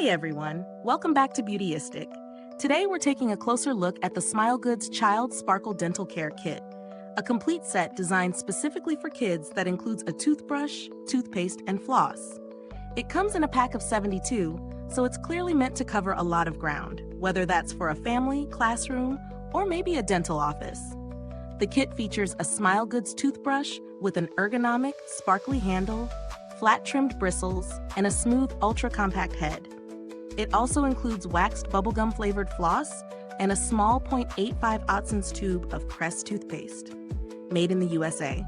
Hey everyone, welcome back to Beautyistic. Today we're taking a closer look at the SmileGoods Child Sparkle Dental Care Kit, a complete set designed specifically for kids that includes a toothbrush, toothpaste, and floss. It comes in a pack of 72, so it's clearly meant to cover a lot of ground, whether that's for a family, classroom, or maybe a dental office. The kit features a SmileGoods toothbrush with an ergonomic, sparkly handle, flat-trimmed bristles, and a smooth, ultra-compact head. It also includes waxed bubblegum-flavored floss and a small 0.85 ounce tube of Crest toothpaste, made in the USA.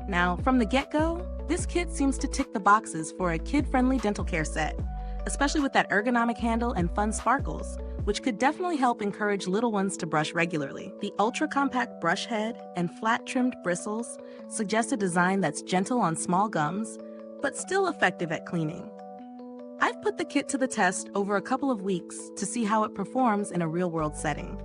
Now, from the get-go, this kit seems to tick the boxes for a kid-friendly dental care set, especially with that ergonomic handle and fun sparkles, which could definitely help encourage little ones to brush regularly. The ultra-compact brush head and flat-trimmed bristles suggest a design that's gentle on small gums, but still effective at cleaning. I've put the kit to the test over a couple of weeks to see how it performs in a real-world setting.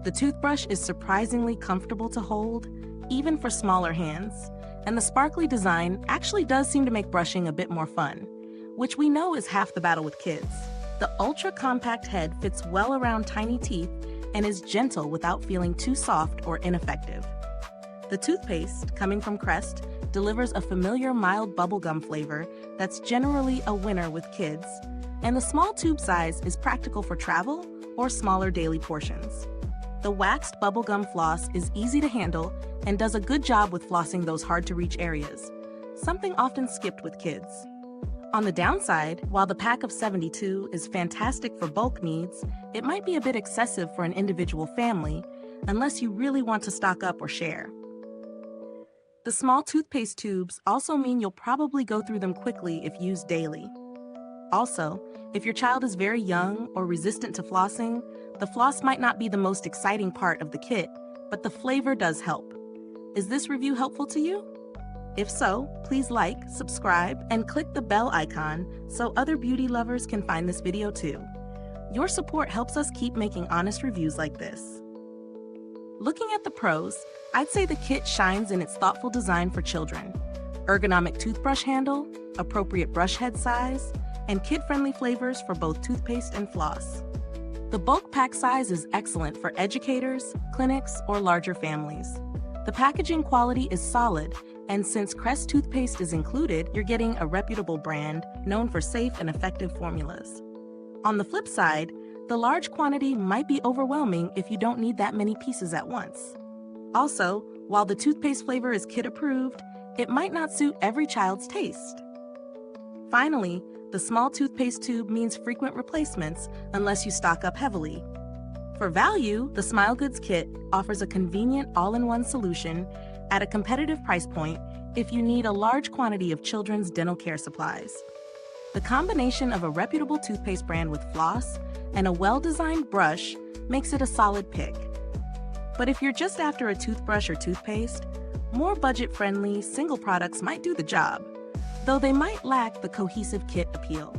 The toothbrush is surprisingly comfortable to hold, even for smaller hands, and the sparkly design actually does seem to make brushing a bit more fun, which we know is half the battle with kids. The ultra-compact head fits well around tiny teeth and is gentle without feeling too soft or ineffective. The toothpaste, coming from Crest, delivers a familiar mild bubblegum flavor that's generally a winner with kids, and the small tube size is practical for travel or smaller daily portions. The waxed bubblegum floss is easy to handle and does a good job with flossing those hard-to-reach areas, something often skipped with kids. On the downside, while the pack of 72 is fantastic for bulk needs, it might be a bit excessive for an individual family, unless you really want to stock up or share. The small toothpaste tubes also mean you'll probably go through them quickly if used daily. Also, if your child is very young or resistant to flossing, the floss might not be the most exciting part of the kit, but the flavor does help. Is this review helpful to you? If so, please like, subscribe, and click the bell icon so other beauty lovers can find this video too. Your support helps us keep making honest reviews like this. Looking at the pros, I'd say the kit shines in its thoughtful design for children. Ergonomic toothbrush handle, appropriate brush head size, and kid-friendly flavors for both toothpaste and floss. The bulk pack size is excellent for educators, clinics, or larger families. The packaging quality is solid, and since Crest toothpaste is included, you're getting a reputable brand known for safe and effective formulas. On the flip side, the large quantity might be overwhelming if you don't need that many pieces at once. Also, while the toothpaste flavor is kid-approved, it might not suit every child's taste. Finally, the small toothpaste tube means frequent replacements unless you stock up heavily. For value, the SmileGoods kit offers a convenient all-in-one solution at a competitive price point if you need a large quantity of children's dental care supplies. The combination of a reputable toothpaste brand with floss and a well-designed brush makes it a solid pick. But if you're just after a toothbrush or toothpaste, more budget-friendly single products might do the job, though they might lack the cohesive kit appeal.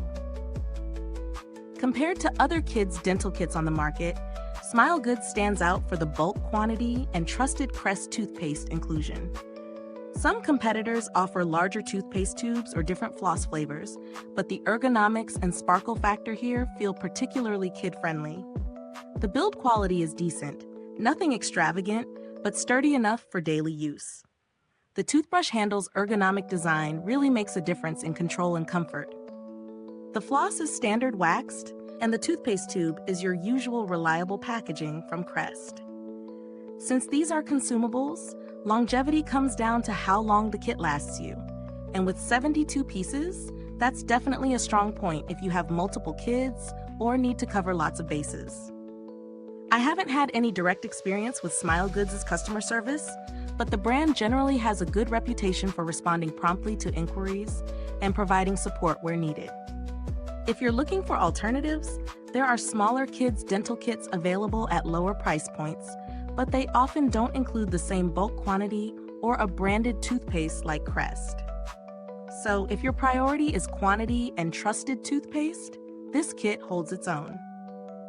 Compared to other kids' dental kits on the market, SmileGoods stands out for the bulk quantity and trusted Crest toothpaste inclusion. Some competitors offer larger toothpaste tubes or different floss flavors, but the ergonomics and sparkle factor here feel particularly kid-friendly. The build quality is decent, nothing extravagant, but sturdy enough for daily use. The toothbrush handle's ergonomic design really makes a difference in control and comfort. The floss is standard waxed, and the toothpaste tube is your usual reliable packaging from Crest. Since these are consumables, longevity comes down to how long the kit lasts you. And with 72 pieces, that's definitely a strong point if you have multiple kids or need to cover lots of bases. I haven't had any direct experience with SmileGoods' customer service, but the brand generally has a good reputation for responding promptly to inquiries and providing support where needed. If you're looking for alternatives, there are smaller kids' dental kits available at lower price points, but they often don't include the same bulk quantity or a branded toothpaste like Crest. So if your priority is quantity and trusted toothpaste, this kit holds its own.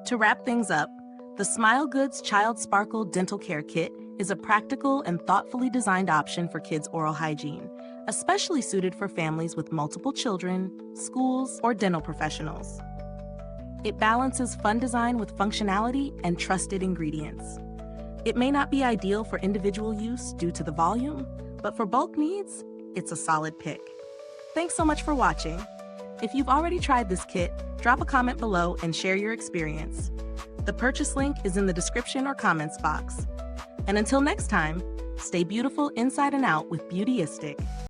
To wrap things up, the SmileGoods Child Sparkle Dental Care Kit is a practical and thoughtfully designed option for kids' oral hygiene, especially suited for families with multiple children, schools, or dental professionals. It balances fun design with functionality and trusted ingredients. It may not be ideal for individual use due to the volume, but for bulk needs, it's a solid pick. Thanks so much for watching. If you've already tried this kit, drop a comment below and share your experience. The purchase link is in the description or comments box. And until next time, stay beautiful inside and out with Beautyistic.